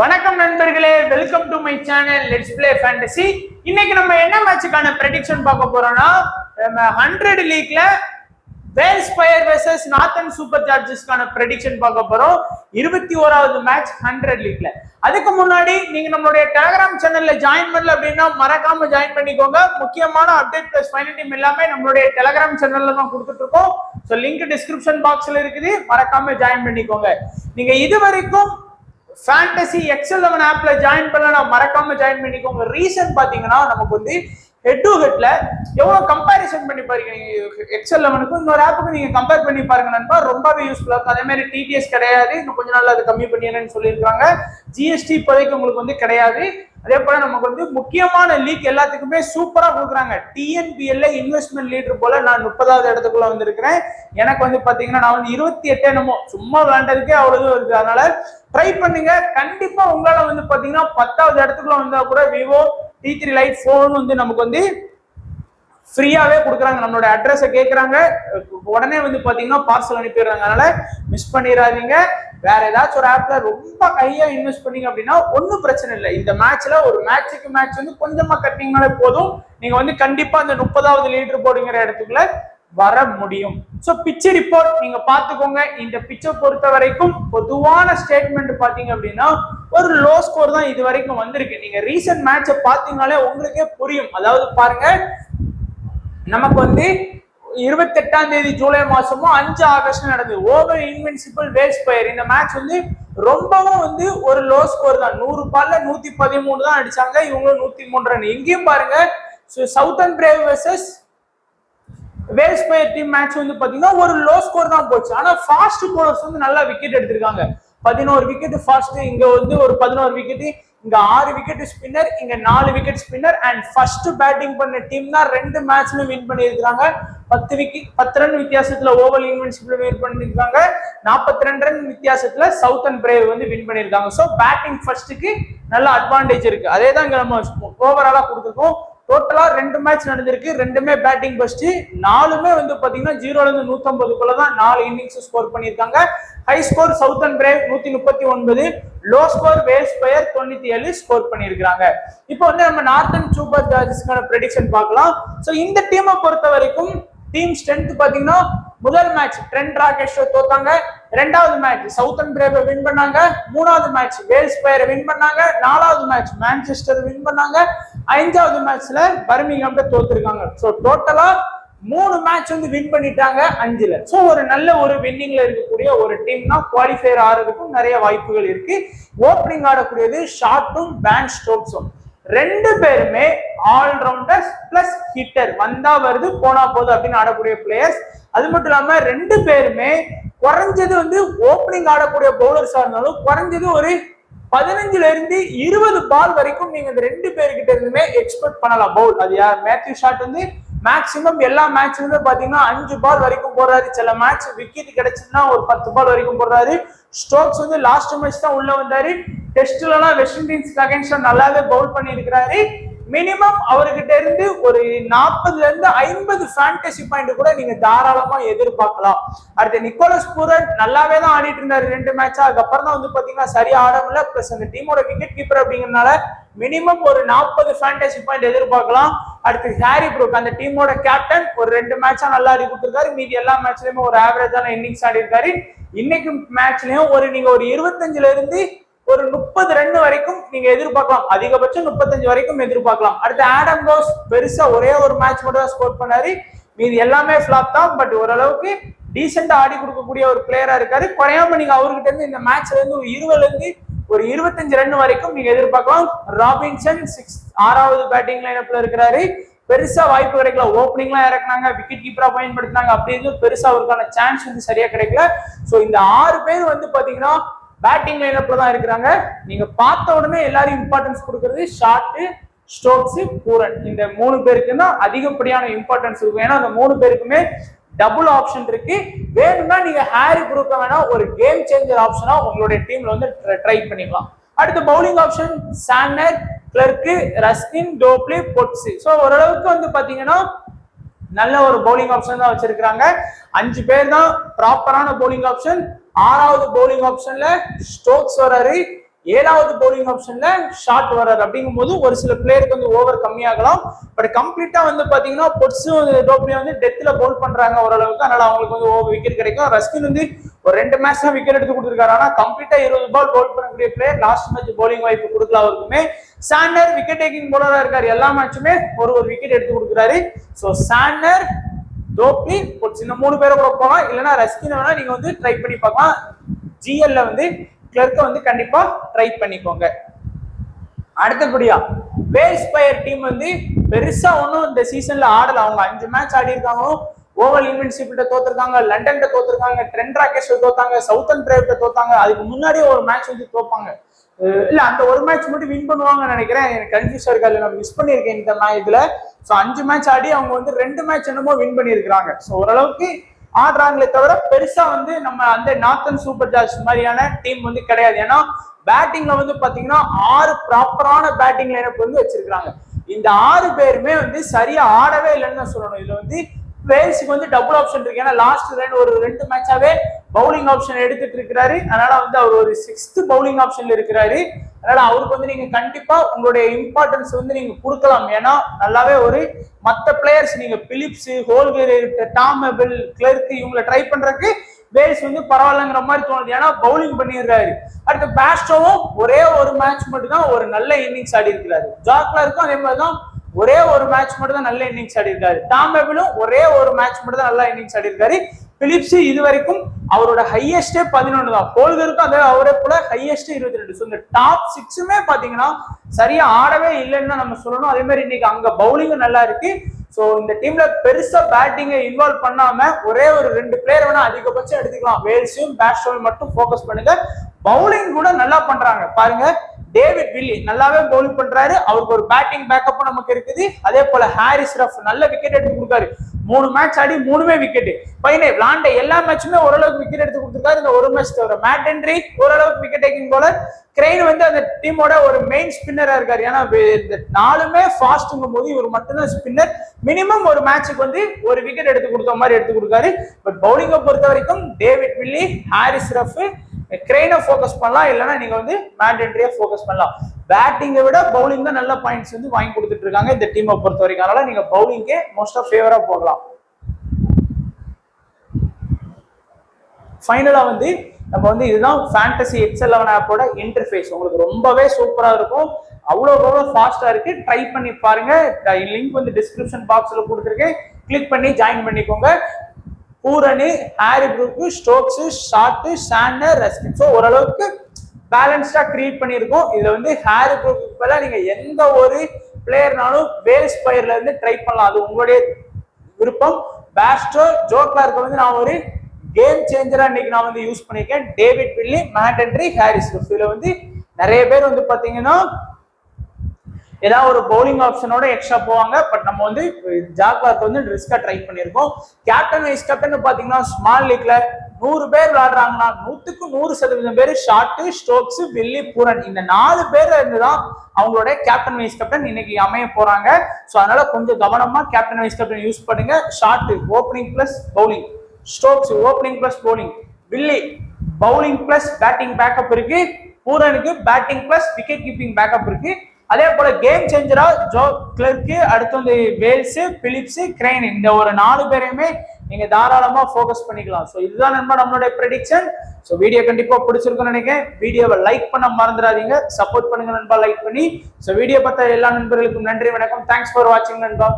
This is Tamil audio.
வணக்கம் நண்பர்களே, welcome to my channel let's play fantasy. இன்னைக்கு நம்ம என்ன மேட்சுக்கான ப்ரெடிக்ஷன் பார்க்க போறோம்னா, நம்ம 100 லீக்ல Welsh Fire versus Northern super சார்ஜர்ஸ்க்கான ப்ரெடிக்ஷன் பார்க்க போறோம். 21வது மேட்ச் 100 லீக்ல. அதுக்கு முன்னாடி நீங்க நம்மளுடைய டெலிகிராம் சேனல்ல ஜாயின் பண்ணல அப்படின்னா மறக்காம ஜாயின் பண்ணிக்கோங்க. முக்கியமான அப்டேட் பிளஸ் ஃபைனல் டீம் எல்லாமே நம்மளுடைய டெலிகிராம் சேனல்ல தான் கொடுத்துட்டு இருக்கோம். ஸோ லிங்க் டிஸ்கிரிப்ஷன் பாக்ஸ்ல இருக்குது, மறக்காம ஜாயின் பண்ணிக்கோங்க. நீங்க இது வரைக்கும் ஃபேண்டசி எக்ஸ்11 ஆப்ல ஜாயின் பண்ணலாம், மறக்காம ஜாயின் பண்ணிக்கோங்க. ரீசன் பாத்தீங்கன்னா நமக்கு வந்து ஹெட் டு ஹெட்ல எவ்வளவு கம்பேரிசன் பண்ணி பாருங்க. எக்ஸ்11க்கும் இன்னொரு ஆப்புக்கு நீங்க கம்பேர் பண்ணி பாருங்க நண்பா, ரொம்பவே யூஸ்ஃபுல்லா இருக்கும். அதே மாதிரி டிடிஎஸ் கிடையாது, இன்னும் கொஞ்ச நாள் அது கம்மி பண்ணிடுறேன்னு சொல்லியிருக்காங்க. ஜிஎஸ்டி இப்போதைக்கு உங்களுக்கு வந்து கிடையாது. அதே போல நமக்கு வந்து முக்கியமான லீக் எல்லாத்துக்குமே சூப்பரா கொடுக்குறாங்க. டிஎன்பிஎல்ல இன்வெஸ்ட்மெண்ட் லீடர் போல நான் 30வது இடத்துக்குள்ள வந்திருக்கிறேன். எனக்கு வந்து பாத்தீங்கன்னா நான் வந்து 28 என்னமோ சும்மா விளையாண்டதுக்கே அவ்வளவு வருது. அதனால ட்ரை பண்ணுங்க. கண்டிப்பா உங்களால வந்து பாத்தீங்கன்னா 10வது இடத்துக்குள்ள வந்தா கூட விவோ T3 லைட் போன் வந்து நமக்கு வந்து ஃப்ரீயாவே கொடுக்குறாங்க. நம்மளோட அட்ரஸை கேட்கறாங்க, உடனே வந்து பாத்தீங்கன்னா பார்சல் அனுப்பிடுறாங்க. அதனால மிஸ் பண்ணிடாதீங்க. வேற ஏதாச்சும் ஒரு ஆப்ல ரொம்ப கையா இன்வெஸ்ட் பண்ணீங்க அப்படின்னா ஒன்னும் பிரச்சனை இல்லை. இந்த மேட்ச்ல ஒரு மேட்சுக்கு மேட்ச் வந்து கொஞ்சமா கட்டினீங்கனாலே போதும், நீங்க வந்து கண்டிப்பா அந்த 30வது லீடர் போர்டுங்கிற இடத்துக்குள்ள வர முடியும். சோ பிட்ச் ரிப்போர்ட் நீங்க பாத்துக்கோங்க. இந்த பிட்சை பொறுத்த வரைக்கும் பொதுவான ஸ்டேட்மெண்ட் பாத்தீங்க அப்படின்னா ஒரு லோ ஸ்கோர் தான் இது வரைக்கும் வந்திருக்கு. நீங்க ரீசன்ட் மேட்சை பாத்தீங்கனாலே உங்களுக்கே புரியும். அதாவது பாருங்க, நமக்கு வந்து 28ஆம் தேதி ஜூலை மாசமும் 5 ஆகஸ்ட் நடந்தது. ஓவர் இன்வின்சிபிள் வேல்ஸ் ஃபயர் இந்த மேட்ச் வந்து ரொம்பவும் வந்து ஒரு லோ ஸ்கோர் தான். 100 பால்ல 113 தான் அடிச்சாங்க, இவங்களும் 103 ரன். எங்கேயும் பாருங்க Southern Brave versus Welsh Fire team match வந்து பாத்தீங்கன்னா ஒரு லோ ஸ்கோர் தான் போச்சு. ஆனா ஃபாஸ்ட் போலர்ஸ் வந்து நல்லா விக்கெட் எடுத்திருக்காங்க. 11 விக்கெட் ஃபாஸ்ட், இங்க வந்து ஒரு 11 விக்கெட், இங்க 6 விக்கெட் ஸ்பின்னர், இங்க 4 wicket spinner. And first batting பண்ண டீம் தான் 2 மேட்ச்ல வின் பண்ணியிருக்காங்க. 10 ரன் வித்தியாசத்துல ஓவல் இன்வென்சிபிள் வின் பண்ணிருக்காங்க. 42 ரன் வித்தியாசத்துல சவுத்தர்ன் பிரேவ் வந்து வின் பண்ணிருக்காங்க. சோ பேட்டிங் ஃபர்ஸ்டுக்கு நல்ல அட்வான்டேஜ் இருக்கு. அதே தான் இங்க நம்ம ஓவராலா கொடுத்துருக்கோம். டோட்டலா 2 மேட்ச் நடந்திருக்கு, 2மே பேட்டிங் ஃபர்ஸ்ட். 4மே வந்து பாத்தீங்கன்னா 0ல இருந்து 150 தான் 4 இன்னிங்ஸ் ஸ்கோர் பண்ணிருக்காங்க. High score Southern Brave 139, low score Welsh Fire 97 score பண்ணிருக்காங்க. இப்போ வந்து நம்ம நார்த்தன் சூப்பர் சார்ஜர்ஸ்க்கான ப்ரெடிக்ஷன் பார்க்கலாம். சோ இந்த டீமை பொறுத்த வரைக்கும் டீம் ஸ்ட்ரென்த் பாத்தீங்கன்னா முதல் மேட்ச் ட்ரெண்ட் ராக்கெட் ஷோ தோத்தாங்க, 2வது மேட்ச் சவுத்தர்ன் பிரேவை வின் பண்ணாங்க, 3வது மேட்ச் வேல்ஸ் ஃபயரை வின் பண்ணாங்க, 4வது மேட்ச் மான்செஸ்டர் வின் பண்ணாங்க, 5வது மேட்ச்ல பர்மிங்ஹாம்ல தோத்துருக்காங்க. சோ டோட்டலா 3 மேட்ச் வந்து வின் பண்ணிட்டாங்க 5ல. சோ ஒரு நல்ல ஒரு வின்னிங்ல இருக்கக்கூடிய ஒரு டீம் தான். குவாலிஃபயர் ஆறதுக்கும் நிறைய வாய்ப்புகள் இருக்கு. ஓப்பனிங் ஆடக்கூடியது ஷார்ட்டும் பேன் ஸ்டோக்ஸும் 2 பேருமே ஆல்ரவுண்டர்ஸ் பிளஸ் ஹிட்டர், வந்தா வருது போனா போகுது அப்படின்னு ஆடக்கூடிய பிளேயர்ஸ். அது மட்டும் இல்லாம 2 பேருமே குறைஞ்சது வந்து ஓப்பனிங் ஆடக்கூடிய பவுலர்ஸா இருந்தாலும் குறைஞ்சது ஒரு 15ல இருந்து 20 பால் வரைக்கும் நீங்க இந்த 2 பேர்கிட்ட இருந்துமே எக்ஸ்பெக்ட் பண்ணலாம் பவுல். அது யார்? மேத்யூ ஷாட் வந்து மேக்சிமம் எல்லா மேட்ச்லயுமே பாத்தீங்கன்னா 5 பால் வரைக்கும் போடுறாரு. சில மேட்ச் விக்கெட் கிடைச்சுன்னா ஒரு 10 பால் வரைக்கும் போடுறாரு. ஸ்டோக்ஸ் வந்து லாஸ்ட் மேட்ச் தான் உள்ள வந்தாரு. டெஸ்ட்ல எல்லாம் வெஸ்ட் இண்டீஸ்க்கு அகைன்ஸ்டா நல்லாவே பவுல் பண்ணி இருக்கிறாரு. மினிமம் அவர்கிட்ட இருந்து ஒரு 40ல இருந்து 50 ஃபேண்டசி பாயிண்ட் கூட நீங்க தாராளமா எதிர்பார்க்கலாம். அடுத்து நிக்கோலஸ் பூரன் நல்லாவே தான் ஆடிட்டு இருந்தாரு 2 மேட்சா. அதுக்கப்புறம் தான் வந்து பாத்தீங்கன்னா சரியா ஆடல. பிளஸ் அந்த டீமோட விக்கெட் கீப்பர் அப்படிங்கறதுனால மினிமம் ஒரு 40 ஃபேண்டசி பாயிண்ட் எதிர்பார்க்கலாம். அடுத்து ஹாரி ப்ரூக் அந்த டீமோட கேப்டன் ஒரு 2 மேட்சா நல்லா ஆடி கொடுத்திருக்காரு. மீதி எல்லா மேட்ச்லயுமே ஒரு ஆவரேஜான இன்னிங்ஸ் ஆடி இருக்காரு. இன்னைக்கு மேட்ச்லயும் நீங்க ஒரு 25ல இருந்து ஒரு 30 ரன் வரைக்கும் நீங்க எதிர்பார்க்கலாம். அதிகபட்சம் 35 வரைக்கும் எதிர்பார்க்கலாம். அடுத்து ஆடம் கோஸ் பெருசா ஒரே ஒரு மேட்ச் மட்டும் தான் ஸ்கோர் பண்ணாரு. மீது எல்லாமே ஃபிளாப் தான். பட் ஓரளவுக்கு டீசெண்டா ஆடி கொடுக்கக்கூடிய ஒரு பிளேயரா இருக்காரு. குறையாம நீங்க அவர்கிட்ட இருந்து இந்த மேட்ச்ல இருந்து ஒரு 20ல இருந்து ஒரு 25 ரன் வரைக்கும் நீங்க எதிர்பார்க்கலாம். ராபின்சன் 6வது பேட்டிங் லைனப்ல இருக்கிறாரு. பெருசா வாய்ப்பு கிடைக்கல. ஓப்பனிங்லாம் இறக்குனாங்க, விக்கெட் கீப்பரா பயன்படுத்தினாங்க, அப்படி எதுவும் பெருசா அவருக்கான சான்ஸ் வந்து சரியா கிடைக்கல. சோ இந்த 6 பேர் வந்து பாத்தீங்கன்னா பேட்டிங் லைனப்ல தான் இருக்கிறாங்க. நீங்க பார்த்த உடனே எல்லாரும் இம்பார்ட்டன்ஸ் கொடுக்கறது ஷார்ட், ஸ்டோக்ஸ், பூரன் இந்த 3 பேருக்கு தான் அதிகப்படியான இம்பார்ட்டன்ஸ் இருக்கும். ஏன்னா அந்த 3 பேருக்குமே டபுள் ஆப்ஷன் இருக்கு. வேணும்னா நீங்க ஹாரி ப்ரூக்க வேணா ஒரு கேம் சேஞ்சர் ஆப்ஷனா உங்களுடைய டீம்ல வந்து ட்ரை பண்ணிக்கலாம். அடுத்து bowling option Santner, Clark, Ruskin, Topley, Potts. So ஓரளவுக்கு வந்து பாத்தீங்கன்னா நல்ல ஒரு பவுலிங் ஆப்ஷன் தான் வச்சிருக்காங்க. 5 பேர் தான் ப்ராப்பரான பவுலிங் ஆப்ஷன். 6வது பவுலிங் ஆப்ஷன்ல ஸ்டோக்ஸ் வராரு, 7வது பவுலிங் ஆப்ஷன்ல ஷார்ட் வர்றாரு அப்படிங்கும்போது ஒரு சில பிளேயருக்கு வந்து ஓவர் கம்மியாகலாம். பட் கம்ப்ளீட்டா வந்து பாத்தீங்கன்னா பொட்ஸும் டோப்லியும் வந்து டெத்ல பவுல் பண்றாங்க ஓரளவுக்கு, அதனால அவங்களுக்கு வந்து ஓவர் விக்கெட் கிடைக்கும். ரஸ்கின் வந்து ஒரு 2 மேட்ச் தான் விக்கெட் எடுத்து கொடுத்துருக்காரு. ஆனா கம்ப்ளீட்டா 20 பால் பவுல் பண்ணக்கூடிய பிளேயர், லாஸ்ட் மேட்ச் பவுலிங் வாய்ப்பு கொடுக்கல அவருக்குமே. சாண்டர் விக்கெட் டேக்கிங் பவுலரா இருக்காரு, எல்லா மேட்சுமே ஒரு விக்கெட் எடுத்து கொடுக்குறாரு. சோ சாண்டர், டோப்லி, இந்த 3 பேரை கூட போகலாம். இல்லைன்னா ரஸ்கின் வேணா நீங்க வந்து ட்ரை பண்ணி பார்க்கலாம். ஜிஎல்ல வந்து கிளர்க்க வந்து கண்டிப்பா ட்ரை பண்ணிக்கோங்க. அடுத்தபடியா வேல்ஸ்பயர் டீம் வந்து பெருசா ஒன்னும் இந்த சீசன்ல ஆடல. அவங்க 5 மேட்ச் ஆடி இருக்காங்க. ஓவல் இன்வென்சிபிள்ட்ட தோத்துருக்காங்க, லண்டன்ல தோத்துருக்காங்க, ட்ரெண்ட் ராக்கெட்ஸ்ல தோத்தாங்க, சவுத்தன் டிரைவ்ல தோத்தாங்க. அதுக்கு முன்னாடியே ஒரு மேட்ச் வந்து தோப்பாங்க. இல்ல அந்த ஒரு மேட்ச் மட்டும் வின் பண்ணுவாங்கன்னு நினைக்கிறேன். எனக்கு கன்ஃபியூஸ் இருக்காது, நான் மிஸ் பண்ணிருக்கேன் இந்த இதுல. ஸோ 5 மேட்ச் ஆடி அவங்க வந்து 2 மேட்ச் என்னமோ வின் பண்ணியிருக்கிறாங்க. ஸோ ஓரளவுக்கு ஆடுறாங்களே தவிர பெருசா வந்து நம்ம அந்த நார்த்தன் சூப்பர் ஜார்ஜ் மாதிரியான டீம் வந்து கிடையாது. ஏன்னா பேட்டிங்ல வந்து பாத்தீங்கன்னா 6 ப்ராப்பரான பேட்டிங் லைனப் வந்து வச்சிருக்காங்க. இந்த 6 பேருமே வந்து சரியா ஆடவே இல்லைன்னு தான் சொல்லணும். இதுல வந்து வேல்ஸுக்கு வந்து டபுள் ஆப்ஷன் இருக்கு. ஏன்னா லாஸ்ட் ஒரு 2 மேட்சாவே பவுலிங் ஆப்ஷன் எடுத்துட்டு இருக்கிறாரு. அதனால வந்து அவர் ஒரு 6th பவுலிங் ஆப்ஷன்ல இருக்கிறாரு. அதனால அவருக்கு வந்து நீங்க கண்டிப்பா உங்களுடைய இம்பார்ட்டன்ஸ் வந்து நீங்க கொடுக்கலாம். ஏன்னா நல்லாவே ஒரு மற்ற பிளேயர்ஸ் நீங்க Phillips, Holker, Tom Abell, Clark இவங்களை ட்ரை பண்றதுக்கு வேல்ஸ் வந்து பரவாயில்லங்கிற மாதிரி தோணுது. ஏன்னா பவுலிங் பண்ணிடுறாரு. அடுத்து பேஸ்டோவும் ஒரே ஒரு மேட்ச் மட்டும் தான் ஒரு நல்ல இன்னிங்ஸ் ஆடி இருக்கிறாரு. ஜாக்லருக்கும் அதே மாதிரிதான் ஒரே ஒரு மேட்ச் மட்டும் தான் நல்ல இன்னிங்ஸ் ஆடி இருக்காரு. டாம் எபிளும் ஒரே ஒரு மேட்ச் மட்டும் தான் நல்ல இன்னிங்ஸ் ஆடி இருக்காரு. பிலிப்ஸ் இது வரைக்கும் அவரோட ஹையஸ்டே 11 தான். ஹோல்கருக்கும் அதே அவரே போல ஹையஸ்ட் 22. ஸோ இந்த டாப் 6மே பாத்தீங்கன்னா சரியா ஆடவே இல்லைன்னு தான் நம்ம சொல்லணும். அதே மாதிரி இன்னைக்கு அங்க பவுலிங்கும் நல்லா இருக்கு. ஸோ இந்த டீம்ல பெருசா பேட்டிங்கை இன்வால்வ் பண்ணாம ஒரே ஒரு 2 பிளேயர் வேணா அதிகபட்சம் எடுத்துக்கலாம். வேல்ஸையும் பேஸ்டோவையும் மட்டும் போக்கஸ் பண்ணுங்க. பவுலிங் கூட நல்லா பண்றாங்க பாருங்க. டேவிட் வில்லி நல்லாவே பவுலிங் பண்றாரு. அவருக்கு ஒரு பேட்டிங் பேக்கப் நமக்கு இருக்குது. அதே போல ஹாரிஸ் ரஃப் நல்ல விக்கெட் எடுத்து கொடுக்காரு. 3 மேட்ச் ஆடி 3மே விக்கெட். பையனே விளாண்ட எல்லா மேட்சுமே ஓரளவுக்கு விக்கெட் எடுத்து கொடுத்துருக்காரு. இந்த ஒரு மேட்ச் தவிர மேட் ஹென்றி ஓரளவுக்கு விக்கெட் டேக்கிங் போலர். கிரெயின் வந்து அந்த டீமோட ஒரு மெயின் ஸ்பின்னரா இருக்காரு. ஏன்னா இந்த 4மே ஃபாஸ்ட்ங்கும் போது இவர் மட்டும்தான் ஸ்பின்னர். மினிமம் ஒரு மேட்சுக்கு வந்து ஒரு விக்கெட் எடுத்து கொடுத்த மாதிரி எடுத்து கொடுக்காரு. பட் பவுலிங்கை பொறுத்த வரைக்கும் டேவிட் வில்லி, ஹாரிஸ் ரஃப், கிரெயினை ஃபோக்கஸ் பண்ணலாம். இல்லைன்னா நீங்க வந்து மேட் ஹென்ரியை ஃபோக்கஸ் பண்ணலாம். பேட்டிங்கை விட பவுலிங் தான் நல்ல பாயிண்ட்ஸ் வந்து வாங்கி கொடுத்துட்டு இருக்காங்க இந்த டீமை பொறுத்த வரைக்கும். அதனால நீங்க பவுலிங்கே மோஸ்ட் ஆஃப் ஃபேவரா போகலாம். ஃபைனலா வந்து நம்ம வந்து இதுதான் ஃபேண்டசி எக்ஸ்11 ஆப்போட இன்டர்ஃபேஸ். உங்களுக்கு ரொம்பவே சூப்பரா இருக்கும். அவ்வளோ ஃபாஸ்டா இருக்கு. ட்ரை பண்ணி பாருங்க. லிங்க் வந்து டிஸ்கிரிப்ஷன் பாக்ஸ்ல கொடுத்துருக்கேன். கிளிக் பண்ணி ஜாயின் பண்ணிக்கோங்க. Poorani, Harry Brook, Stokes, short, Santner, Ruskin. So ஓரளவுக்கு பேலன்ஸ்டா கிரியேட் பண்ணியிருக்கோம். இதுல வந்து ஹாரி ப்ரூக்கு பதிலா நீங்க எந்த ஒரு பிளேயர்னாலும் வேல்ஸ்பயர்ல இருந்து ட்ரை பண்ணலாம். அது உங்களுடைய விருப்பம். பேஸ்டோ, ஜோ கிளார்க் வந்து நான் ஒரு கேம் சேஞ்சரா இன்னைக்கு நான் வந்து யூஸ் பண்ணிருக்கேன். David Willey, Matt Henry, Harris Rauf. இதுல வந்து நிறைய பேர் வந்து பாத்தீங்கன்னா ஏதாவது ஒரு பவுலிங் ஆப்ஷனோட எக்ஸ்ட்ரா போவாங்க. பட் நம்ம வந்து ஜாக்லார்க்கு வந்து ரிஸ்கா ட்ரை பண்ணியிருக்கோம். கேப்டன் வைஸ் கேப்டன் பாத்தீங்கன்னா ஸ்மால் லீக்ல 100 பேர் விளையாடுறாங்கன்னா 100க்கு 100% பேர் ஷார்ட், ஸ்டோக்ஸ், வில்லி, பூரன் இந்த 4 பேர் இருந்துதான் அவங்களோட கேப்டன் வைஸ் கேப்டன் இன்னைக்கு அமைய போறாங்க. ஸோ அதனால கொஞ்சம் கவனமா கேப்டன் வைஸ் கேப்டன் யூஸ் பண்ணுங்க. Short opening plus bowling, Stokes opening plus bowling, Willey bowling plus batting backup இருக்கு, பூரனுக்கு batting plus wicket keeping backup இருக்கு. அதே போல கேம் சேஞ்சரா ஜோ கிளர்க், அடுத்து வந்து வேல்ஸ், பிலிப்ஸ், கிரெயின் இந்த ஒரு 4 பேரையுமே நீங்க தாராளமா ஃபோக்கஸ் பண்ணிக்கலாம். ஸோ இதுதான் நண்பா நம்மளுடைய ப்ரெடிக்ஷன். ஸோ வீடியோ கண்டிப்பா பிடிச்சிருக்கும்னு நினைக்கிறேன். வீடியோவை லைக் பண்ண மறந்துடாதீங்க. சப்போர்ட் பண்ணுங்க நண்பா லைக் பண்ணி. ஸோ வீடியோ பார்த்த எல்லா நண்பர்களுக்கும் நன்றி, வணக்கம். தேங்க்ஸ் ஃபார் வாட்சிங் நண்பா.